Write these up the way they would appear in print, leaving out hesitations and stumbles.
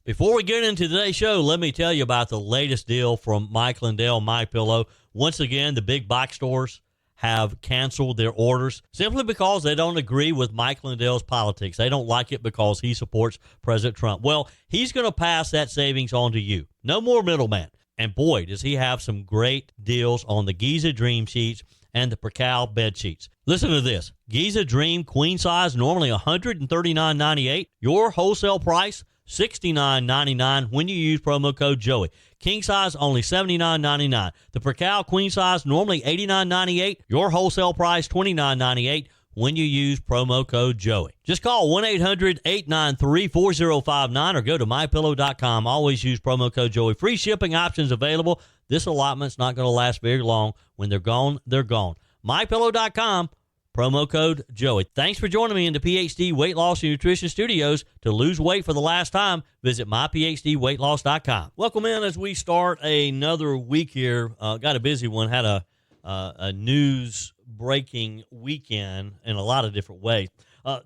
Before we get into today's show, let me tell you about the latest deal from Mike Lindell, MyPillow. Once again, the big box stores have canceled their orders simply because they don't agree with Mike Lindell's politics. They don't like it because he supports President Trump. Well, he's going to pass that savings on to you. No more middleman. And boy, does he have some great deals on the Giza Dream sheets and the Percal bed sheets. Listen to this. Giza Dream queen size, normally $139.98. Your wholesale price, $69.99 when you use promo code Joey. King size, only $79.99. The Percal queen size, normally $89.98. Your wholesale price, $29.98 when you use promo code Joey. Just call 1-800-893-4059 or go to MyPillow.com. Always use promo code Joey. Free shipping options available. This allotment's not going to last very long. When they're gone, they're gone. MyPillow.com. Promo code Joey. Thanks for joining me in the PhD Weight Loss and Nutrition Studios. To lose weight for the last time, visit myphdweightloss.com. Welcome in as we start another week here. Got a busy one. Had a news-breaking weekend in a lot of different ways.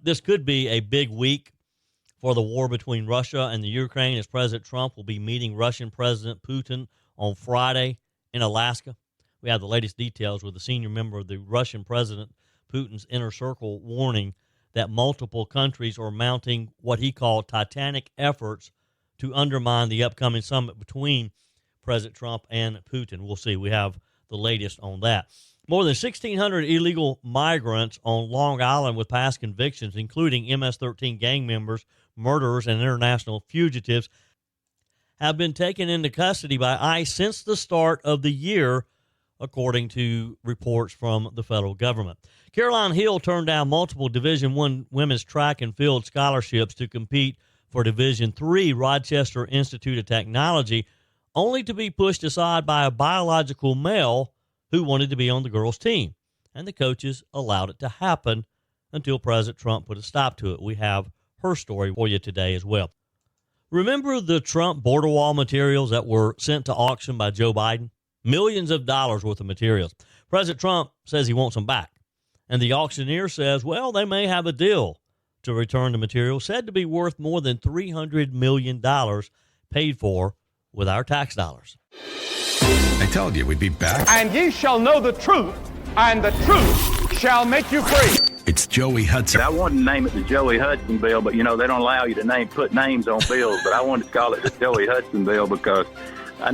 This could be a big week for the war between Russia and the Ukraine, as President Trump will be meeting Russian President Putin on Friday in Alaska. We have the latest details with a senior member of the Russian president, Putin's inner circle, warning that multiple countries are mounting what he called titanic efforts to undermine the upcoming summit between President Trump and Putin. We'll see. We have the latest on that. More than 1,600 illegal migrants on Long Island with past convictions, including MS-13 gang members, murderers, and international fugitives, have been taken into custody by ICE since the start of the year, according to reports from the federal government. Caroline Hill turned down multiple Division I women's track and field scholarships to compete for Division III Rochester Institute of Technology, only to be pushed aside by a biological male who wanted to be on the girls' team. And the coaches allowed it to happen until President Trump put a stop to it. We have her story for you today as well. Remember the Trump border wall materials that were sent to auction by Joe Biden? Millions of dollars worth of materials. President Trump says he wants them back. And the auctioneer says, well, they may have a deal to return the material, said to be worth more than $300 million paid for with our tax dollars. I told you we'd be back. And ye shall know the truth, and the truth shall make you free. It's Joey Hudson. I wanted to name it the Joey Hudson bill, but, they don't allow you to put names on bills. But I wanted to call it the Joey Hudson bill because I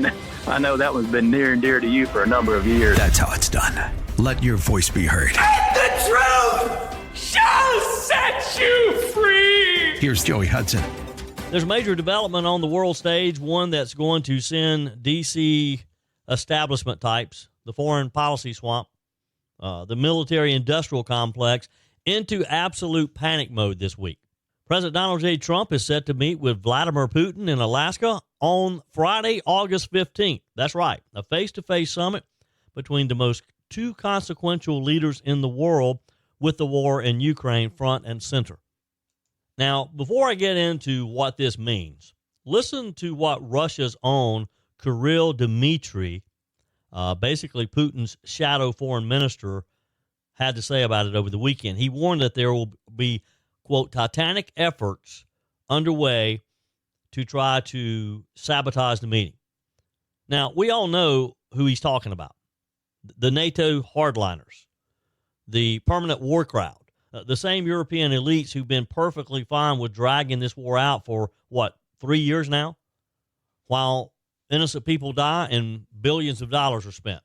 know that one's been near and dear to you for a number of years. That's how it's done. Let your voice be heard. And the truth shall set you free. Here's Joey Hudson. There's major development on the world stage, one that's going to send D.C. establishment types, the foreign policy swamp, the military-industrial complex, into absolute panic mode this week. President Donald J. Trump is set to meet with Vladimir Putin in Alaska on Friday, August 15th. That's right, a face-to-face summit between the most two consequential leaders in the world, with the war in Ukraine front and center. Now, before I get into what this means, listen to what Russia's own Kirill Dmitry, basically Putin's shadow foreign minister, had to say about it over the weekend. He warned that there will be, quote, titanic efforts underway to try to sabotage the meeting. Now, we all know who he's talking about. The NATO hardliners, the permanent war crowd, the same European elites who've been perfectly fine with dragging this war out for, 3 years now, while innocent people die and billions of dollars are spent.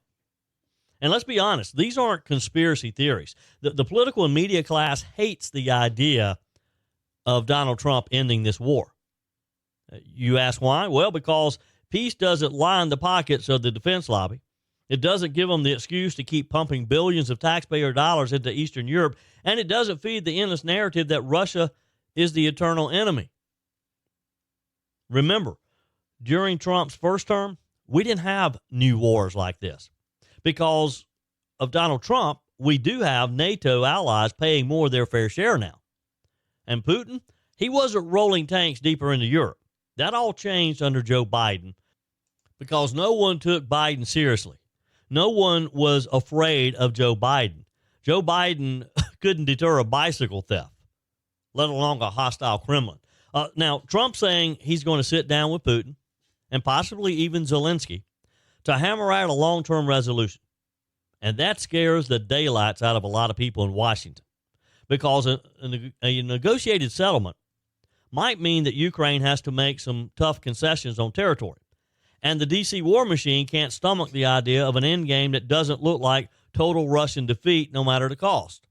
And let's be honest, these aren't conspiracy theories. The political and media class hates the idea of Donald Trump ending this war. You ask why? Well, because peace doesn't line the pockets of the defense lobby. It doesn't give them the excuse to keep pumping billions of taxpayer dollars into Eastern Europe, and it doesn't feed the endless narrative that Russia is the eternal enemy. Remember, during Trump's first term, we didn't have new wars like this. Because of Donald Trump, we do have NATO allies paying more of their fair share now. And Putin, he wasn't rolling tanks deeper into Europe. That all changed under Joe Biden because no one took Biden seriously. No one was afraid of Joe Biden. Joe Biden couldn't deter a bicycle theft, let alone a hostile Kremlin. Now, Trump's saying he's going to sit down with Putin and possibly even Zelensky to hammer out a long-term resolution. And that scares the daylights out of a lot of people in Washington, because a negotiated settlement might mean that Ukraine has to make some tough concessions on territory. And the D.C. war machine can't stomach the idea of an endgame that doesn't look like total Russian defeat no matter the cost.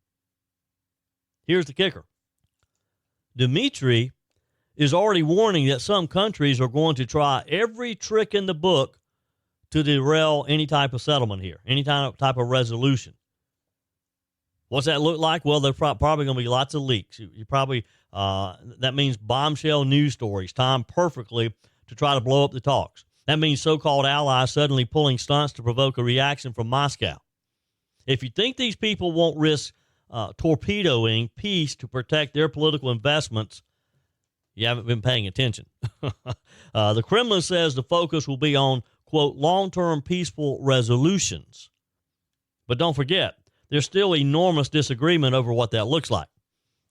Here's the kicker. Dmitry is already warning that some countries are going to try every trick in the book to derail any type of settlement here, any type of resolution. What's that look like? Well, there's probably going to be lots of leaks. You probably that means bombshell news stories timed perfectly to try to blow up the talks. That means so-called allies suddenly pulling stunts to provoke a reaction from Moscow. If you think these people won't risk torpedoing peace to protect their political investments, you haven't been paying attention. The Kremlin says the focus will be on, quote, long-term peaceful resolutions. But don't forget, there's still enormous disagreement over what that looks like.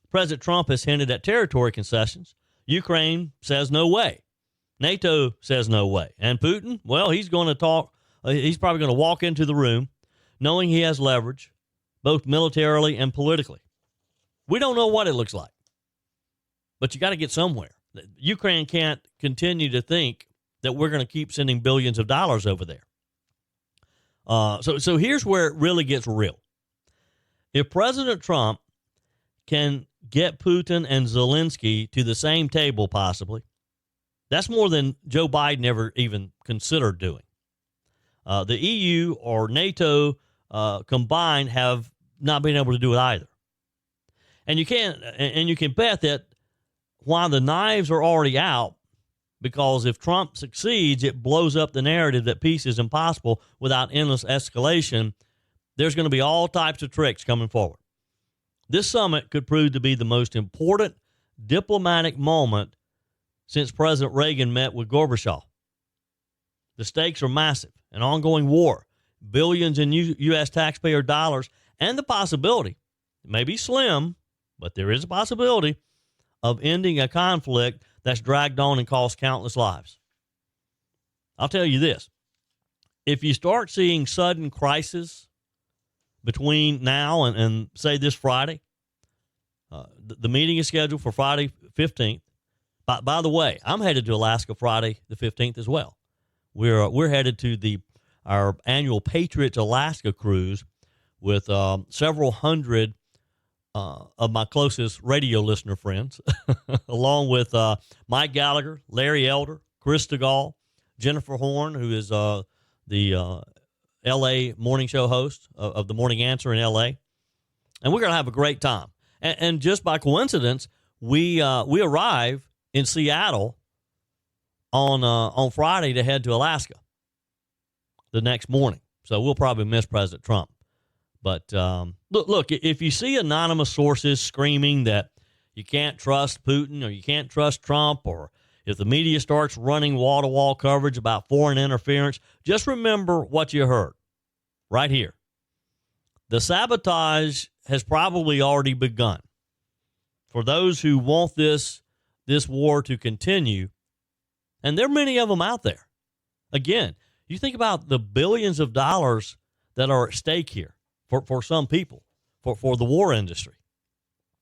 President Trump has hinted at territory concessions. Ukraine says no way. NATO says no way. And Putin, well, he's going to talk. He's probably going to walk into the room knowing he has leverage, both militarily and politically. We don't know what it looks like, but you got to get somewhere. Ukraine can't continue to think that we're going to keep sending billions of dollars over there. So here's where it really gets real. If President Trump can get Putin and Zelensky to the same table, possibly, that's more than Joe Biden ever even considered doing. The EU or NATO combined have not been able to do it either. And you can bet that while the knives are already out, because if Trump succeeds, it blows up the narrative that peace is impossible without endless escalation. There's going to be all types of tricks coming forward. This summit could prove to be the most important diplomatic moment since President Reagan met with Gorbachev. The stakes are massive. An ongoing war, billions in U.S. taxpayer dollars, and the possibility, it may be slim, but there is a possibility of ending a conflict that's dragged on and cost countless lives. I'll tell you this. If you start seeing sudden crisis between now and say this Friday, the meeting is scheduled for Friday 15th. By the way, I'm headed to Alaska Friday the 15th as well. We're headed to our annual Patriots Alaska cruise with several hundred of my closest radio listener friends, along with Mike Gallagher, Larry Elder, Chris DeGaulle, Jennifer Horn, who is the L.A. morning show host of the Morning Answer in L.A. And we're going to have a great time. And just by coincidence, we arrive in Seattle on Friday to head to Alaska the next morning. So we'll probably miss President Trump. But look, if you see anonymous sources screaming that you can't trust Putin or you can't trust Trump, or if the media starts running wall-to-wall coverage about foreign interference, just remember what you heard right here. The sabotage has probably already begun. For those who want this war to continue, and there are many of them out there. Again, you think about the billions of dollars that are at stake here for some people, for the war industry.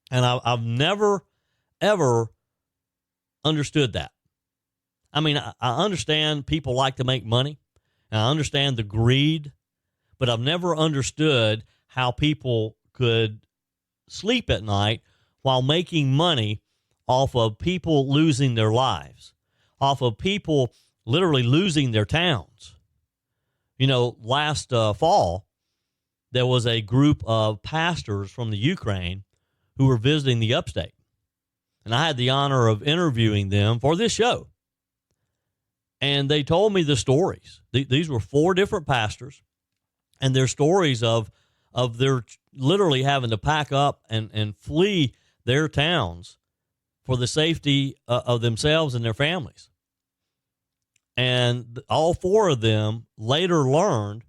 And I've never, ever understood that. I mean, I understand people like to make money, and I understand the greed, but I've never understood how people could sleep at night while making money off of people losing their lives, off of people literally losing their towns. You know, last fall, there was a group of pastors from the Ukraine who were visiting the upstate. And I had the honor of interviewing them for this show. And they told me the stories. These were 4 different pastors, and their stories of their literally having to pack up and flee their towns for the safety of themselves and their families. And all 4 of them later learned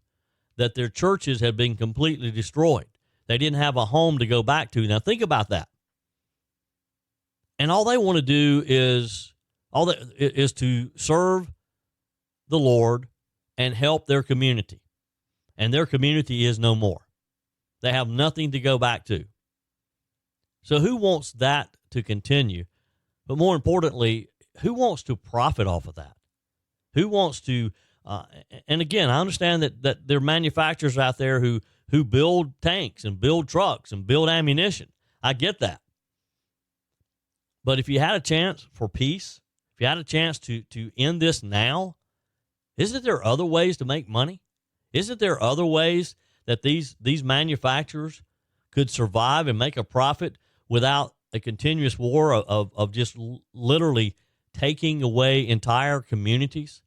that their churches had been completely destroyed. They didn't have a home to go back to. Now think about that. And all they want to do is to serve the Lord and help their community. And their community is no more. They have nothing to go back to. So who wants that to continue? But more importantly, who wants to profit off of that? Who wants to, and again, I understand that there are manufacturers out there who build tanks and build trucks and build ammunition. I get that. But if you had a chance for peace, if you had a chance to end this now, isn't there other ways to make money? Isn't there other ways that these manufacturers could survive and make a profit without a continuous war of just literally taking away entire communities,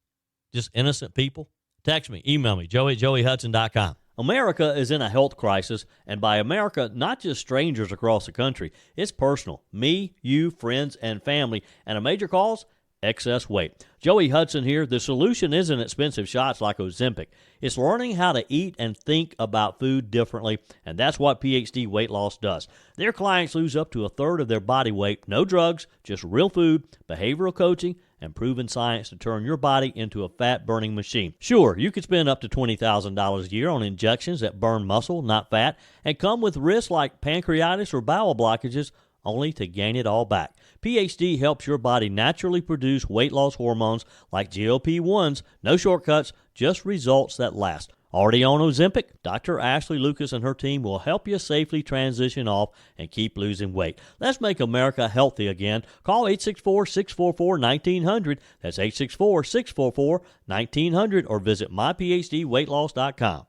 just innocent people? Text me, email me, joey@joeyhudson.com. America is in a health crisis, and by America, not just strangers across the country. It's personal. Me, you, friends, and family. And a major cause? Excess weight. Joey Hudson here. The solution isn't expensive shots like Ozempic. It's learning how to eat and think about food differently, and that's what PhD Weight Loss does. Their clients lose up to a third of their body weight, no drugs, just real food, behavioral coaching, and proven science to turn your body into a fat-burning machine. Sure, you could spend up to $20,000 a year on injections that burn muscle, not fat, and come with risks like pancreatitis or bowel blockages, only to gain it all back. PhD helps your body naturally produce weight loss hormones like GLP-1s, no shortcuts, just results that last. Already on Ozempic? Dr. Ashley Lucas and her team will help you safely transition off and keep losing weight. Let's make America healthy again. Call 864-644-1900. That's 864-644-1900 or visit myphdweightloss.com.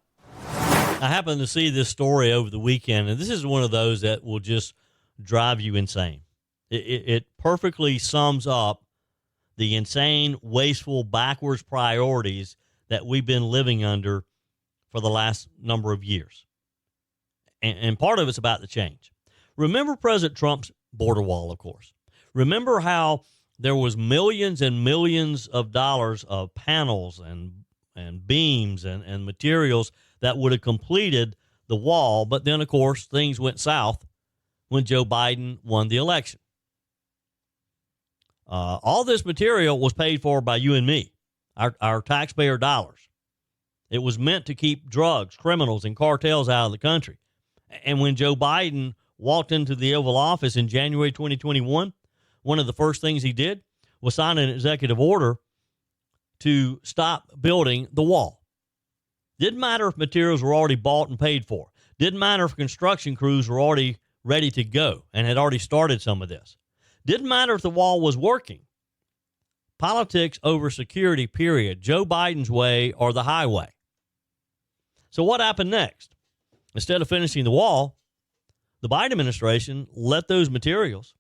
I happened to see this story over the weekend, and this is one of those that will just drive you insane. It perfectly sums up the insane, wasteful, backwards priorities that we've been living under for the last number of years. And part of it's about the change. Remember President Trump's border wall, of course. Remember how there was millions and millions of dollars of panels and beams and materials that would have completed the wall, but then, of course, things went south when Joe Biden won the election. All this material was paid for by you and me, our taxpayer dollars. It was meant to keep drugs, criminals, and cartels out of the country. And when Joe Biden walked into the Oval Office in January 2021, one of the first things he did was sign an executive order to stop building the wall. Didn't matter if materials were already bought and paid for. Didn't matter if construction crews were already ready to go and had already started some of this. Didn't matter if the wall was working. Politics over security, period. Joe Biden's way or the highway. So what happened next? Instead of finishing the wall, the Biden administration let those materials,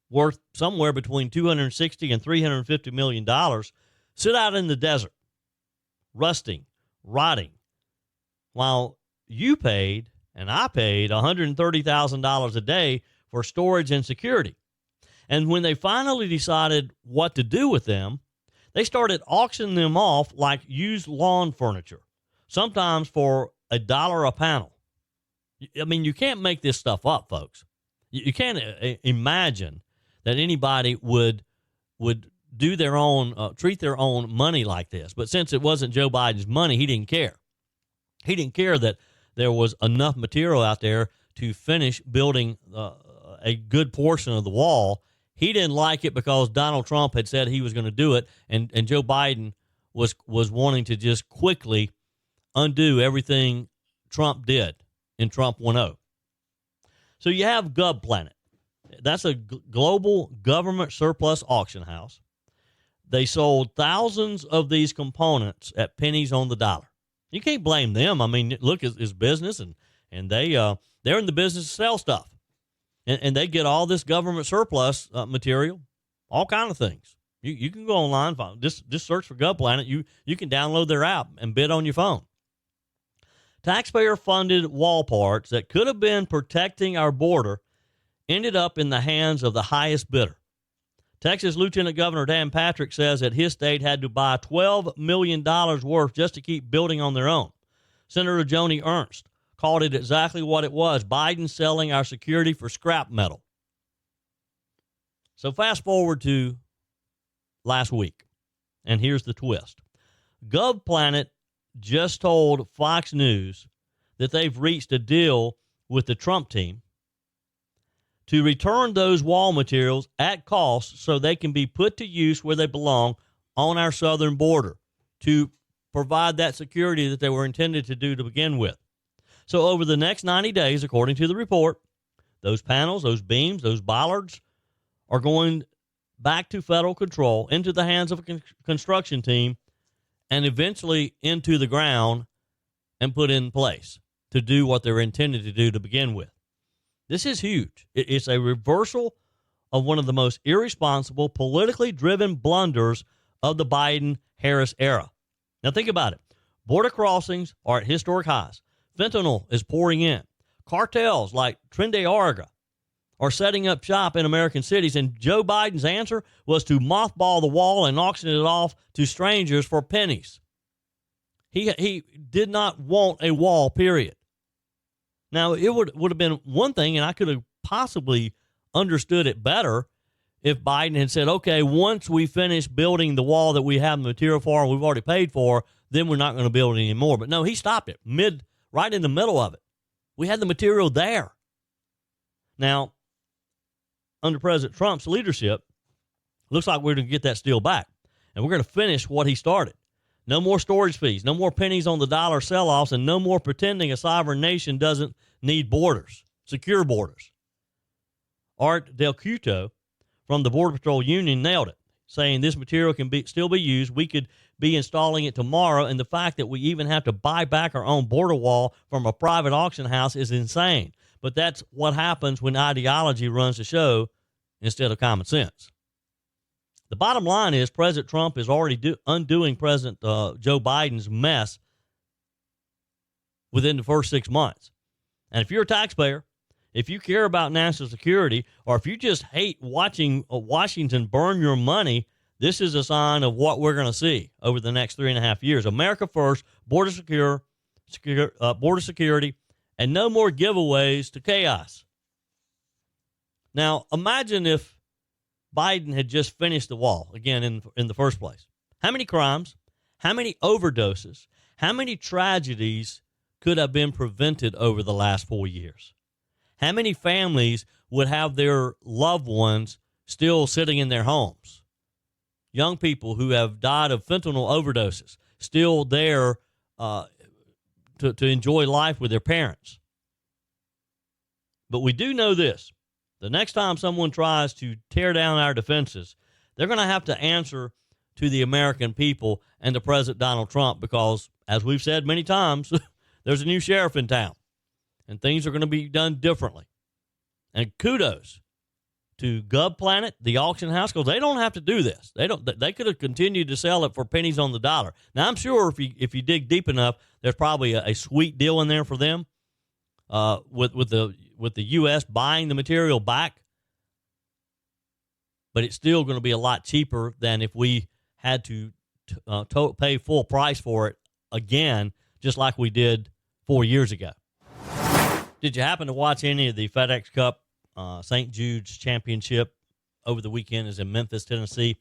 worth somewhere between $260 and $350 million, sit out in the desert, rusting, rotting, while you paid and I paid $130,000 a day for storage and security. And when they finally decided what to do with them, they started auctioning them off like used lawn furniture, sometimes for $1 a panel. I mean, you can't make this stuff up, folks. You can't imagine that anybody would do their own, treat their own money like this. But since it wasn't Joe Biden's money, he didn't care. He didn't care that there was enough material out there to finish building a good portion of the wall. He didn't like it because Donald Trump had said he was going to do it, and Joe Biden was wanting to just quickly undo everything Trump did in Trump 1.0. So you have GovPlanet. That's a global government surplus auction house. They sold thousands of these components at pennies on the dollar. You can't blame them. I mean, look, it's business, and they're in the business to sell stuff. And they get all this government surplus material, all kind of things. You can go online, just search for GovPlanet. You can download their app and bid on your phone. Taxpayer-funded wall parts that could have been protecting our border ended up in the hands of the highest bidder. Texas Lieutenant Governor Dan Patrick says that his state had to buy $12 million worth just to keep building on their own. Senator Joni Ernst called it exactly what it was: Biden selling our security for scrap metal. So fast forward to last week, and here's the twist. GovPlanet just told Fox News that they've reached a deal with the Trump team to return those wall materials at cost so they can be put to use where they belong on our southern border to provide that security that they were intended to do to begin with. So over the next 90 days, according to the report, those panels, those beams, those bollards are going back to federal control, into the hands of a construction team, and eventually into the ground and put in place to do what they're intended to do to begin with. This is huge. It's a reversal of one of the most irresponsible, politically driven blunders of the Biden-Harris era. Now think about it. Border crossings are at historic highs. Fentanyl is pouring in. Cartels like Tren de Aragua are setting up shop in American cities, and Joe Biden's answer was to mothball the wall and auction it off to strangers for pennies. He did not want a wall, period. Now, it would have been one thing, and I could have possibly understood it better if Biden had said, okay, once we finish building the wall that we have the material for and we've already paid for, then we're not going to build it anymore. But no, he stopped it right in the middle of it. We had the material there. Now, under President Trump's leadership, looks like we're going to get that steel back, and we're going to finish what he started. No more storage fees, no more pennies on the dollar sell-offs, and no more pretending a sovereign nation doesn't need borders, secure borders. Art Del Cuto from the Border Patrol Union nailed it, saying this material can still be used. We could be installing it tomorrow, and the fact that we even have to buy back our own border wall from a private auction house is insane. But that's what happens when ideology runs the show instead of common sense. The bottom line is President Trump is already undoing President Joe Biden's mess within the first 6 months. And if you're a taxpayer, if you care about national security, or if you just hate watching Washington burn your money, this is a sign of what we're going to see over the next 3.5 years. America first, border security, and no more giveaways to chaos. Now, imagine if Biden had just finished the wall again in the first place. How many crimes, how many overdoses, how many tragedies could have been prevented over the last 4 years? How many families would have their loved ones still sitting in their homes? Young people who have died of fentanyl overdoses, still there to enjoy life with their parents. But we do know this. The next time someone tries to tear down our defenses, they're going to have to answer to the American people and to President Donald Trump because, as we've said many times, there's a new sheriff in town, and things are going to be done differently. And kudos to GovPlanet, the auction house, because they don't have to do this. They could have continued to sell it for pennies on the dollar. Now, I'm sure if you dig deep enough, there's probably a sweet deal in there for them with the U.S. buying the material back. But it's still going to be a lot cheaper than if we had to pay full price for it again, just like we did 4 years ago. Did you happen to watch any of the FedEx Cup St. Jude's Championship over the weekend? Is in Memphis, Tennessee.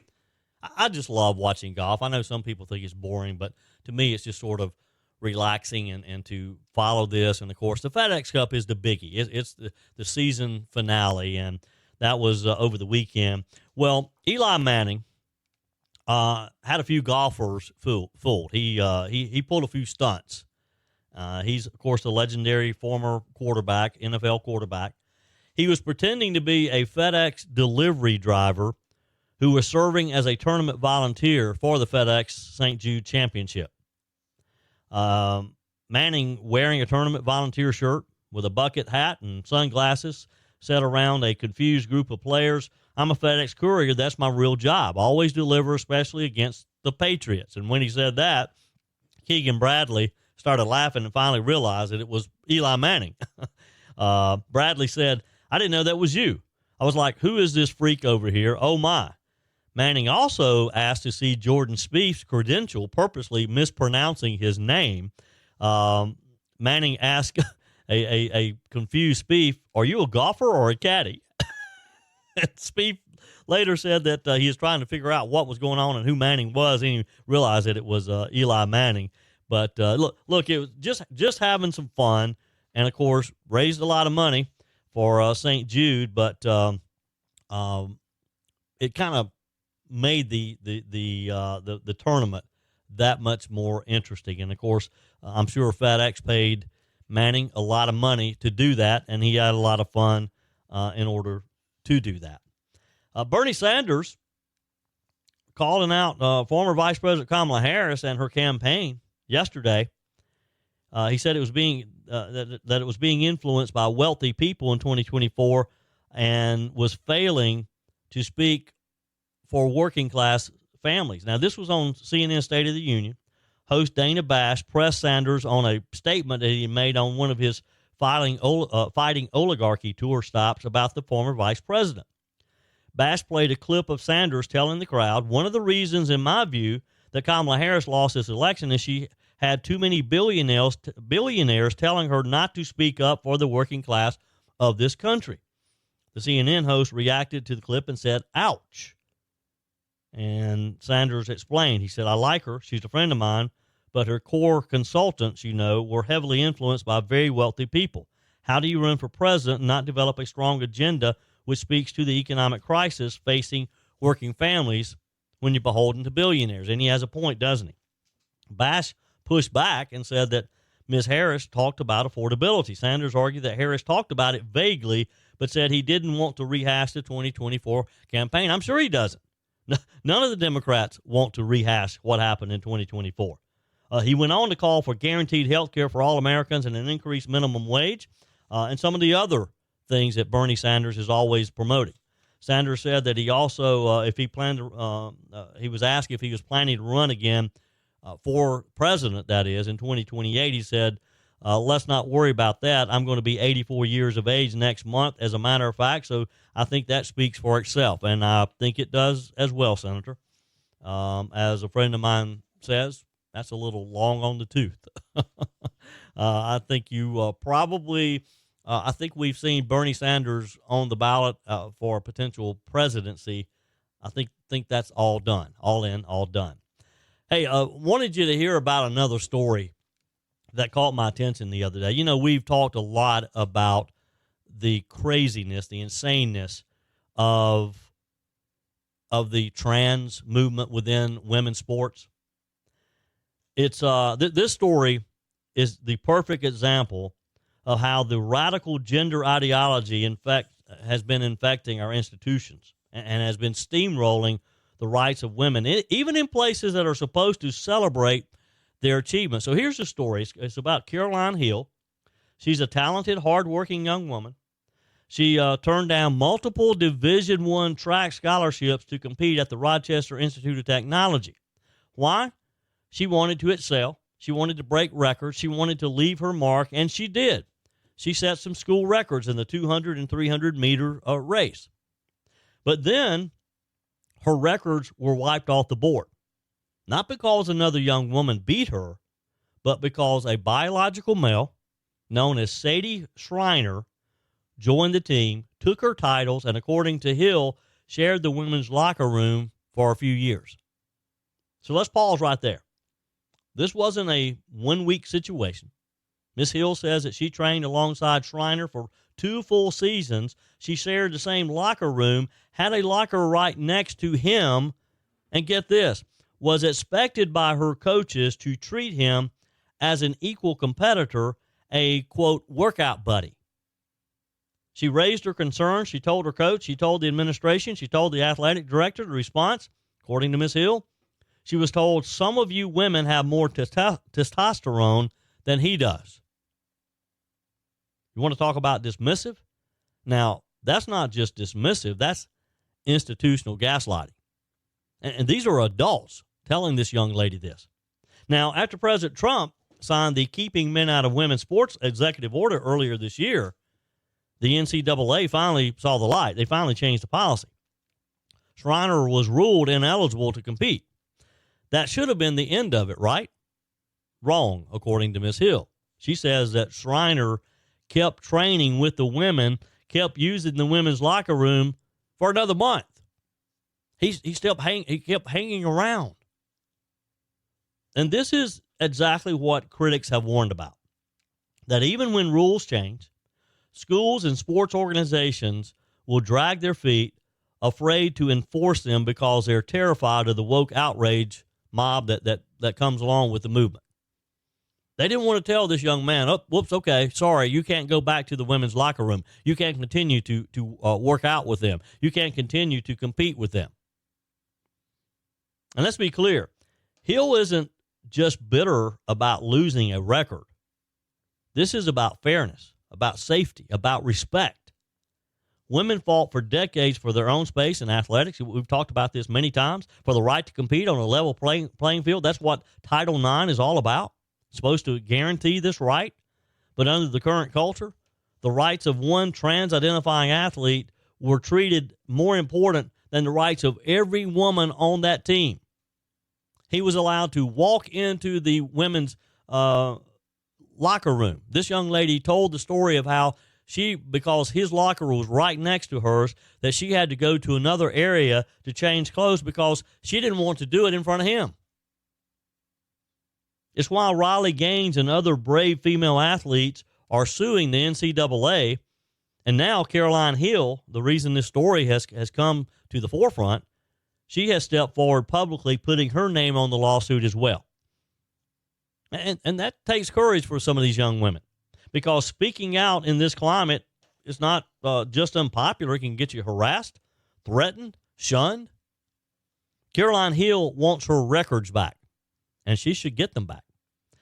I just love watching golf. I know some people think it's boring, but to me it's just sort of relaxing and to follow this. And, of course, the FedEx Cup is the biggie. It's the season finale, and that was over the weekend. Well, Eli Manning had a few golfers fooled. He pulled a few stunts. He's, of course, a legendary former quarterback, NFL quarterback. He was pretending to be a FedEx delivery driver who was serving as a tournament volunteer for the FedEx St. Jude Championship. Manning, wearing a tournament volunteer shirt with a bucket hat and sunglasses, sat around a confused group of players. I'm a FedEx courier. That's my real job. Always deliver, especially against the Patriots. And when he said that, Keegan Bradley started laughing and finally realized that it was Eli Manning. Bradley said, "I didn't know that was you." I was like, "Who is this freak over here? Oh, my." Manning also asked to see Jordan Spieth's credential, purposely mispronouncing his name. Manning asked a confused Spieth, "Are you a golfer or a caddy?" And Spieth later said that he was trying to figure out what was going on and who Manning was, and he realized that it was Eli Manning. But look, it was just having some fun, and of course raised a lot of money for St. Jude. But it kind of made the tournament that much more interesting. And of course, I'm sure FedEx paid Manning a lot of money to do that, and he had a lot of fun in order to do that. Bernie Sanders calling out former Vice President Kamala Harris and her campaign yesterday. He said it was being that it was being influenced by wealthy people in 2024 and was failing to speak for working class families. Now, this was on CNN State of the Union. Host Dana Bash pressed Sanders on a statement that he made on one of his fighting oligarchy tour stops about the former vice president. Bash played a clip of Sanders telling the crowd, "One of the reasons, in my view, that Kamala Harris lost this election is she had too many billionaires telling her not to speak up for the working class of this country." The CNN host reacted to the clip and said, "Ouch." And Sanders explained. He said, "I like her. She's a friend of mine, but her core consultants, were heavily influenced by very wealthy people. How do you run for president and not develop a strong agenda which speaks to the economic crisis facing working families when you're beholden to billionaires?" And he has a point, doesn't he? Bash pushed back and said that Ms. Harris talked about affordability. Sanders argued that Harris talked about it vaguely, but said he didn't want to rehash the 2024 campaign. I'm sure he doesn't. None of the Democrats want to rehash what happened in 2024. He went on to call for guaranteed health care for all Americans and an increased minimum wage and some of the other things that Bernie Sanders is always promoting. Sanders said that he also, he was asked if he was planning to run again for president, that is, in 2028. He said, let's not worry about that. I'm going to be 84 years of age next month, as a matter of fact, so I think that speaks for itself, and I think it does as well, Senator. As a friend of mine says, that's a little long on the tooth. I think you probably... I think we've seen Bernie Sanders on the ballot for a potential presidency. I think that's all done, all in, all done. Hey, wanted you to hear about another story that caught my attention the other day. We've talked a lot about the craziness, the insaneness of the trans movement within women's sports. It's this story is the perfect example of how the radical gender ideology has been infecting our institutions and has been steamrolling the rights of women, even in places that are supposed to celebrate their achievements. So here's the story. It's about Caroline Hill. She's a talented, hardworking young woman. She turned down multiple Division I track scholarships to compete at the Rochester Institute of Technology. Why? She wanted to excel. She wanted to break records. She wanted to leave her mark, and she did. She set some school records in the 200 and 300 meter race. But then her records were wiped off the board. Not because another young woman beat her, but because a biological male known as Sadie Schreiner joined the team, took her titles, and according to Hill, shared the women's locker room for a few years. So let's pause right there. This wasn't a one-week situation. Ms. Hill says that she trained alongside Schreiner for 2 full seasons. She shared the same locker room, had a locker right next to him, and get this, was expected by her coaches to treat him as an equal competitor, a, quote, workout buddy. She raised her concerns. She told her coach. She told the administration. She told the athletic director. The response, according to Ms. Hill, she was told, "Some of you women have more testosterone than he does." You want to talk about dismissive? Now, that's not just dismissive. That's institutional gaslighting. And these are adults telling this young lady this. Now, after President Trump signed the Keeping Men Out of Women's Sports executive order earlier this year, the NCAA finally saw the light. They finally changed the policy. Schreiner was ruled ineligible to compete. That should have been the end of it, right? Wrong, according to Ms. Hill. She says that Schreiner kept training with the women, kept using the women's locker room for another month. He kept hanging around. And this is exactly what critics have warned about. That even when rules change, schools and sports organizations will drag their feet, afraid to enforce them because they're terrified of the woke outrage mob that comes along with the movement. They didn't want to tell this young man, oh, whoops, okay, sorry, you can't go back to the women's locker room. You can't continue to work out with them. You can't continue to compete with them. And let's be clear, Hill isn't just bitter about losing a record. This is about fairness, about safety, about respect. Women fought for decades for their own space in athletics. We've talked about this many times, for the right to compete on a level playing field. That's what Title IX is all about. It's supposed to guarantee this right. But under the current culture, the rights of one trans-identifying athlete were treated more important than the rights of every woman on that team. He was allowed to walk into the women's locker room. This young lady told the story of how because his locker was right next to hers, that she had to go to another area to change clothes because she didn't want to do it in front of him. It's why Riley Gaines and other brave female athletes are suing the NCAA. And now Caroline Hill, the reason this story has come to the forefront, she has stepped forward publicly, putting her name on the lawsuit as well. And that takes courage for some of these young women, because speaking out in this climate is not just unpopular. It can get you harassed, threatened, shunned. Caroline Hill wants her records back, and she should get them back.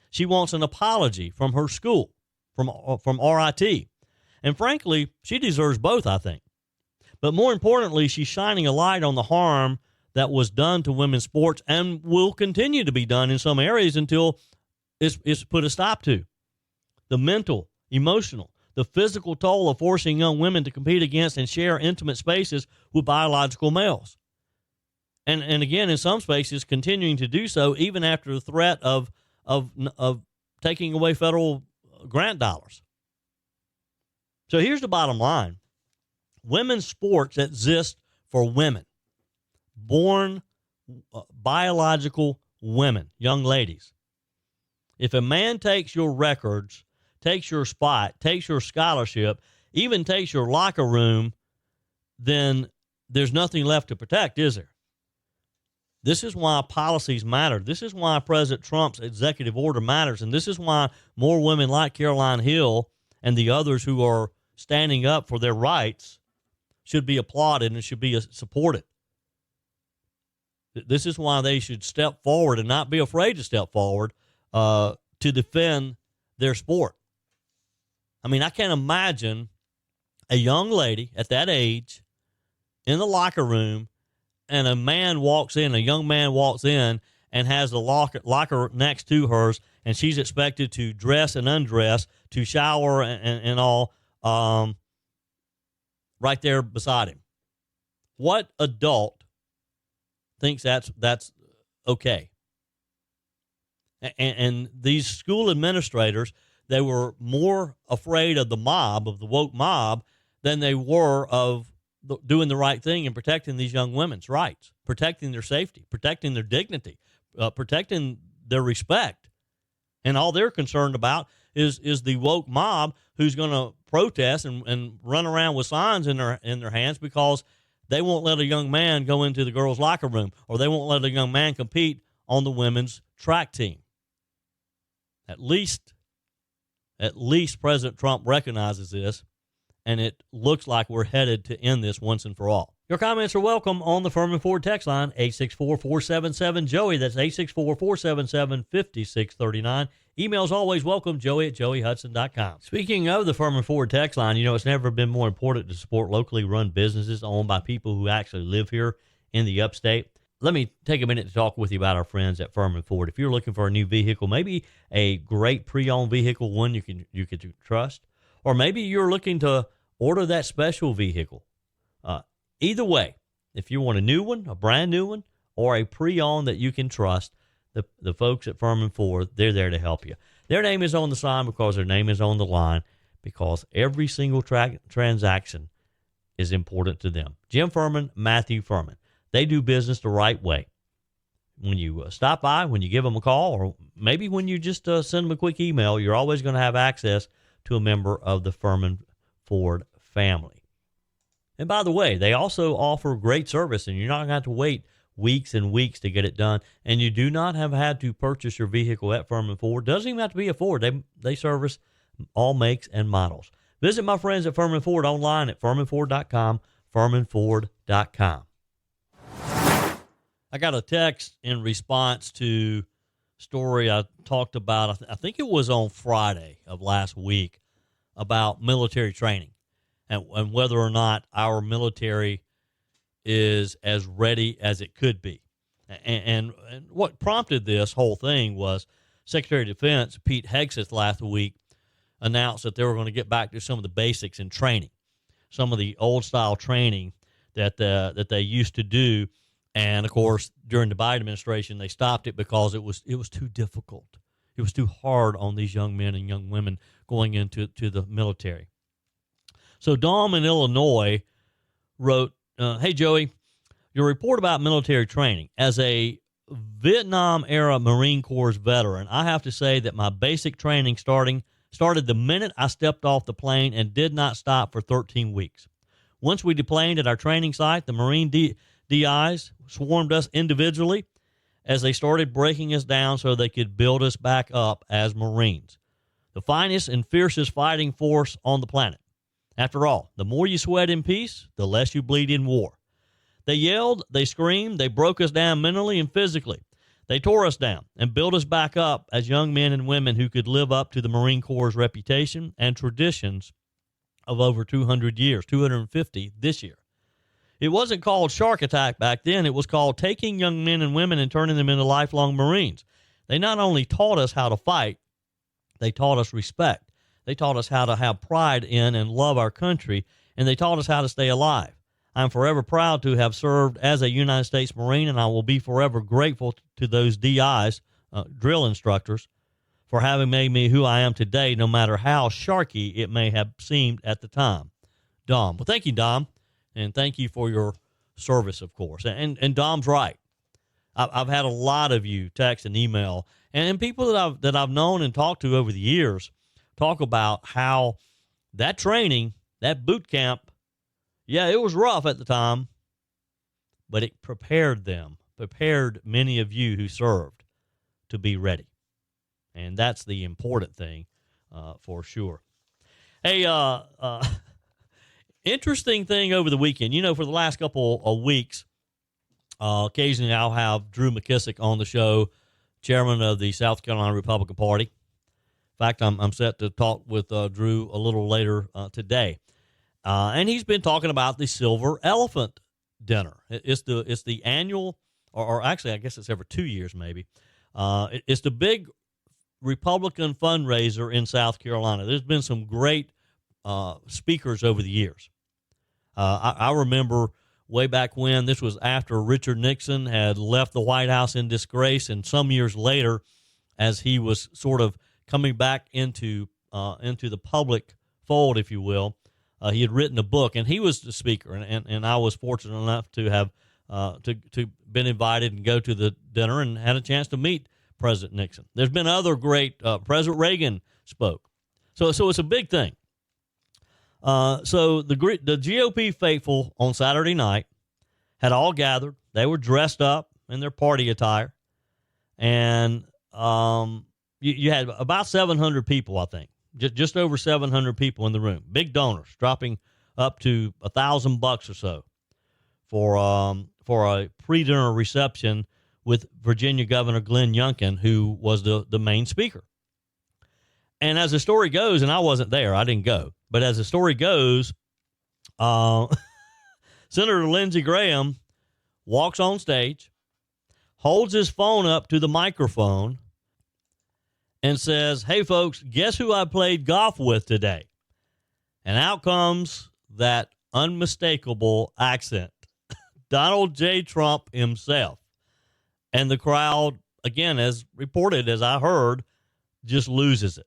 She wants an apology from her school, from RIT. And frankly, she deserves both, I think. But more importantly, she's shining a light on the harm that was done to women's sports and will continue to be done in some areas until it's put a stop to. The mental, emotional, the physical toll of forcing young women to compete against and share intimate spaces with biological males. And again, in some spaces, continuing to do so even after the threat of taking away federal grant dollars. So here's the bottom line. Women's sports exist for women, born biological women, young ladies. If a man takes your records, takes your spot, takes your scholarship, even takes your locker room, then there's nothing left to protect, is there? This is why policies matter. This is why President Trump's executive order matters. And this is why more women like Caroline Hill and the others who are standing up for their rights should be applauded and should be supported. This is why they should step forward and not be afraid to step forward to defend their sport. I mean, I can't imagine a young lady at that age in the locker room and a young man walks in and has the locker next to hers, and she's expected to dress and undress, to shower and all right there beside him. What adult thinks that's okay? And these school administrators, they were more afraid of the woke mob, than they were of doing the right thing and protecting these young women's rights, protecting their safety, protecting their dignity, protecting their respect. And all they're concerned about is the woke mob who's going to protest and run around with signs in their hands because they won't let a young man go into the girls' locker room, or they won't let a young man compete on the women's track team. At least President Trump recognizes this, and it looks like we're headed to end this once and for all. Your comments are welcome on the Furman Ford text line, 864-477-JOEY. That's 864-477-5639. Emails always welcome, joey@joeyhudson.com. Speaking of the Furman Ford text line, it's never been more important to support locally run businesses owned by people who actually live here in the upstate. Let me take a minute to talk with you about our friends at Furman Ford. If you're looking for a new vehicle, maybe a great pre-owned vehicle, one you could trust, or maybe you're looking to order that special vehicle. Either way, if you want a new one, a brand new one, or a pre-owned that you can trust, the folks at Furman Ford, they're there to help you. Their name is on the sign because their name is on the line, because every single transaction is important to them. Jim Furman, Matthew Furman. They do business the right way. When you stop by, when you give them a call, or maybe when you just send them a quick email, you're always going to have access to a member of the Furman Ford family. And by the way, they also offer great service, and you're not going to have to wait weeks and weeks to get it done. And you do not have had to purchase your vehicle at Furman Ford. Doesn't even have to be a Ford. They service all makes and models. Visit my friends at Furman Ford online at furmanford.com, furmanford.com. I got a text in response to a story I talked about, I think it was on Friday of last week, about military training and whether or not our military is as ready as it could be. And what prompted this whole thing was Secretary of Defense Pete Hegseth last week announced that they were going to get back to some of the basics in training, some of the old-style training that they used to do. And, of course, during the Biden administration, they stopped it because it was too difficult. It was too hard on these young men and young women going into the military. So Dom in Illinois wrote, hey, Joey, your report about military training. As a Vietnam-era Marine Corps veteran, I have to say that my basic training started the minute I stepped off the plane and did not stop for 13 weeks. Once we deplaned at our training site, the Marine DIs swarmed us individually as they started breaking us down so they could build us back up as Marines. The finest and fiercest fighting force on the planet. After all, the more you sweat in peace, the less you bleed in war. They yelled, they screamed, they broke us down mentally and physically. They tore us down and built us back up as young men and women who could live up to the Marine Corps' reputation and traditions of over 200 years, 250 this year. It wasn't called Shark Attack back then. It was called taking young men and women and turning them into lifelong Marines. They not only taught us how to fight, they taught us respect. They taught us how to have pride in and love our country, and they taught us how to stay alive. I'm forever proud to have served as a United States Marine, and I will be forever grateful to those DIs, drill instructors, for having made me who I am today, no matter how sharky it may have seemed at the time. Dom. Well, thank you, Dom. And thank you for your service, of course. And Dom's right. I've had a lot of you text and email, and people that I've known and talked to over the years talk about how that training, that boot camp, yeah, it was rough at the time, but it prepared many of you who served to be ready. And that's the important thing for sure. Hey, interesting thing over the weekend. You know, for the last couple of weeks, occasionally I'll have Drew McKissick on the show, chairman of the South Carolina Republican Party. In fact, I'm set to talk with Drew a little later today. And he's been talking about the Silver Elephant Dinner. It's the annual, or actually I guess it's every 2 years maybe. It's the big Republican fundraiser in South Carolina. There's been some great speakers over the years. I remember way back when, this was after Richard Nixon had left the White House in disgrace, and some years later, as he was sort of coming back into the public fold, if you will, he had written a book, and he was the speaker, and I was fortunate enough to have to been invited and go to the dinner and had a chance to meet President Nixon. There's been other great, President Reagan spoke. So it's a big thing. So the GOP faithful on Saturday night had all gathered. They were dressed up in their party attire, and you had about 700 people, I think, just over 700 people in the room. Big donors, dropping up to $1,000 or so for a pre-dinner reception with Virginia Governor Glenn Youngkin, who was the main speaker. And as the story goes, and I wasn't there, I didn't go, but as the story goes, Senator Lindsey Graham walks on stage, holds his phone up to the microphone, and says, "Hey, folks, guess who I played golf with today?" And out comes that unmistakable accent, Donald J. Trump himself. And the crowd, again, as reported, as I heard, just loses it.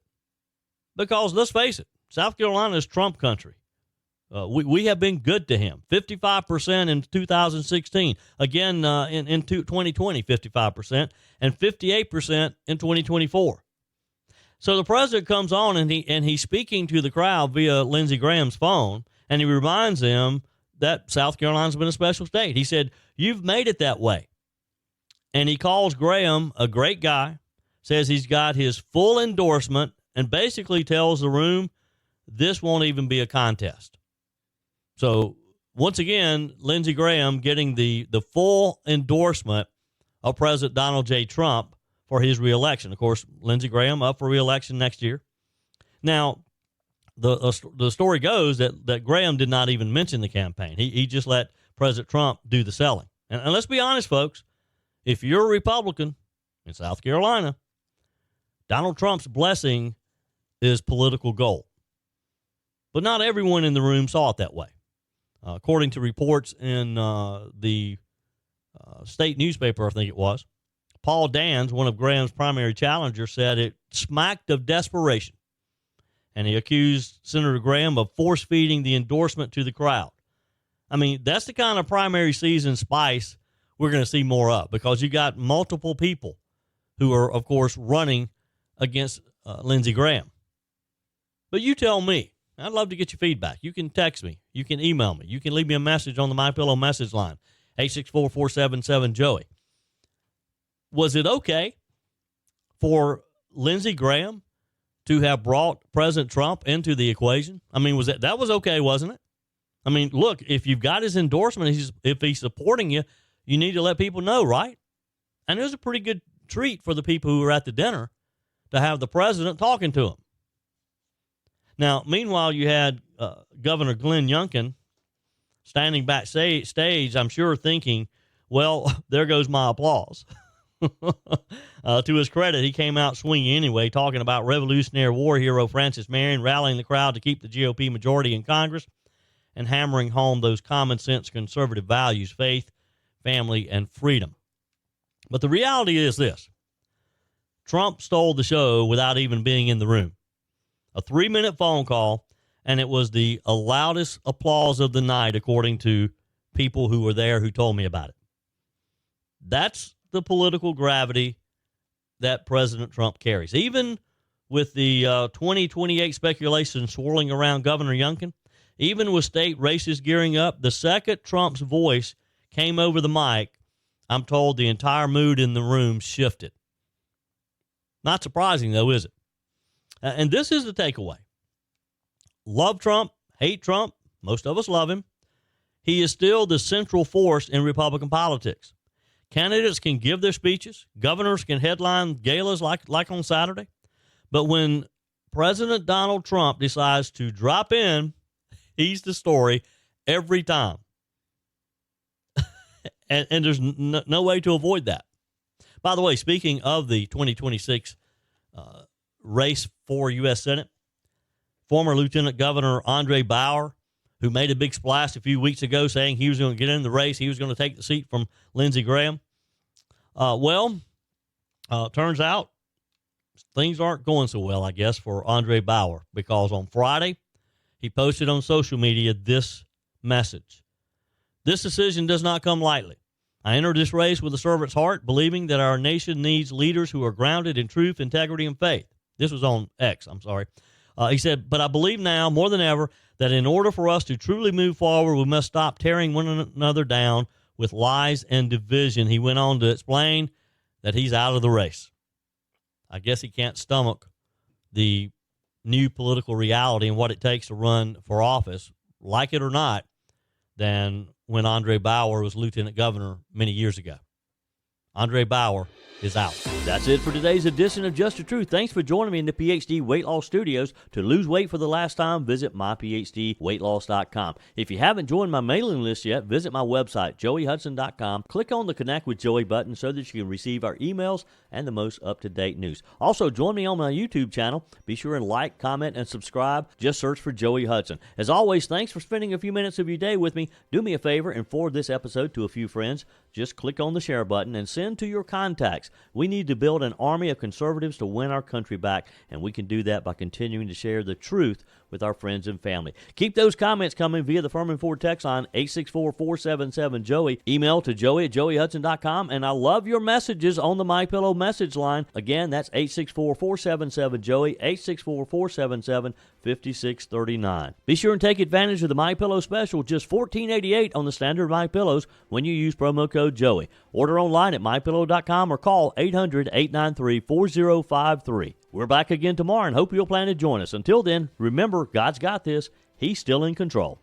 Because let's face it, South Carolina is Trump country. We have been good to him. 55% in 2016. Again, in 2020, 55%, and 58% in 2024. So the president comes on and he's speaking to the crowd via Lindsey Graham's phone, and he reminds them that South Carolina's been a special state. He said, "You've made it that way." And he calls Graham a great guy, says he's got his full endorsement, and basically tells the room this won't even be a contest. So once again, Lindsey Graham getting the full endorsement of President Donald J. Trump for his reelection. Of course, Lindsey Graham up for reelection next year. Now, the story goes that Graham did not even mention the campaign. He just let President Trump do the selling. And let's be honest, folks, if you're a Republican in South Carolina, Donald Trump's blessing is political gold. But not everyone in the room saw it that way. According to reports in the state newspaper, I think it was, Paul Dans, one of Graham's primary challengers, said it smacked of desperation. And he accused Senator Graham of force-feeding the endorsement to the crowd. I mean, that's the kind of primary season spice we're going to see more of, because you got multiple people who are, of course, running against Lindsey Graham. But you tell me. I'd love to get your feedback. You can text me. You can email me. You can leave me a message on the MyPillow message line, 864-477-JOEY. Was it okay for Lindsey Graham to have brought President Trump into the equation? I mean, that was okay, wasn't it? I mean, look, if you've got his endorsement, if he's supporting you, you need to let people know, right? And it was a pretty good treat for the people who were at the dinner to have the president talking to him. Now, meanwhile, you had Governor Glenn Youngkin standing backstage, I'm sure thinking, well, there goes my applause. To his credit, he came out swinging anyway, talking about Revolutionary War hero Francis Marion, rallying the crowd to keep the GOP majority in Congress and hammering home those common sense conservative values, faith, family, and freedom. But the reality is this. Trump stole the show without even being in the room. A 3-minute phone call, and it was the loudest applause of the night, according to people who were there who told me about it. That's the political gravity that President Trump carries. Even with the 2028 speculation swirling around Governor Youngkin, even with state races gearing up, the second Trump's voice came over the mic, I'm told the entire mood in the room shifted. Not surprising, though, is it? And this is the takeaway. Love Trump, hate Trump, most of us love him. He is still the central force in Republican politics. Candidates can give their speeches. Governors can headline galas like on Saturday. But when President Donald Trump decides to drop in, he's the story every time. and there's no way to avoid that. By the way, speaking of the 2026 race for U.S. Senate, former Lieutenant Governor Andre Bauer, who made a big splash a few weeks ago saying he was going to get in the race, he was going to take the seat from Lindsey Graham. Turns out things aren't going so well, I guess, for Andre Bauer, because on Friday he posted on social media this message. This decision does not come lightly. I entered this race with a servant's heart, believing that our nation needs leaders who are grounded in truth, integrity, and faith. This was on X, I'm sorry. He said, but I believe now more than ever that in order for us to truly move forward, we must stop tearing one another down with lies and division. He went on to explain that he's out of the race. I guess he can't stomach the new political reality and what it takes to run for office, like it or not, than when Andre Bauer was lieutenant governor many years ago. Andre Bauer is out. That's it for today's edition of Just the Truth. Thanks for joining me in the PhD Weight Loss Studios. To lose weight for the last time, visit myphdweightloss.com. If you haven't joined my mailing list yet, visit my website, joeyhudson.com. Click on the Connect with Joey button so that you can receive our emails and the most up-to-date news. Also, join me on my YouTube channel. Be sure and like, comment, and subscribe. Just search for Joey Hudson. As always, thanks for spending a few minutes of your day with me. Do me a favor and forward this episode to a few friends. Just click on the share button and send to your contacts. We need to build an army of conservatives to win our country back, and we can do that by continuing to share the truth with our friends and family. Keep those comments coming via the Furman Ford text line, 864-477-JOEY. Email to joey@joeyhudson.com. And I love your messages on the MyPillow message line. Again, that's 864-477-JOEY, 864-477-5639. Be sure and take advantage of the MyPillow special, just $14.88 on the standard MyPillows when you use promo code Joey. Order online at mypillow.com or call 800-893-4053. We're back again tomorrow and hope you'll plan to join us. Until then, remember, God's got this. He's still in control.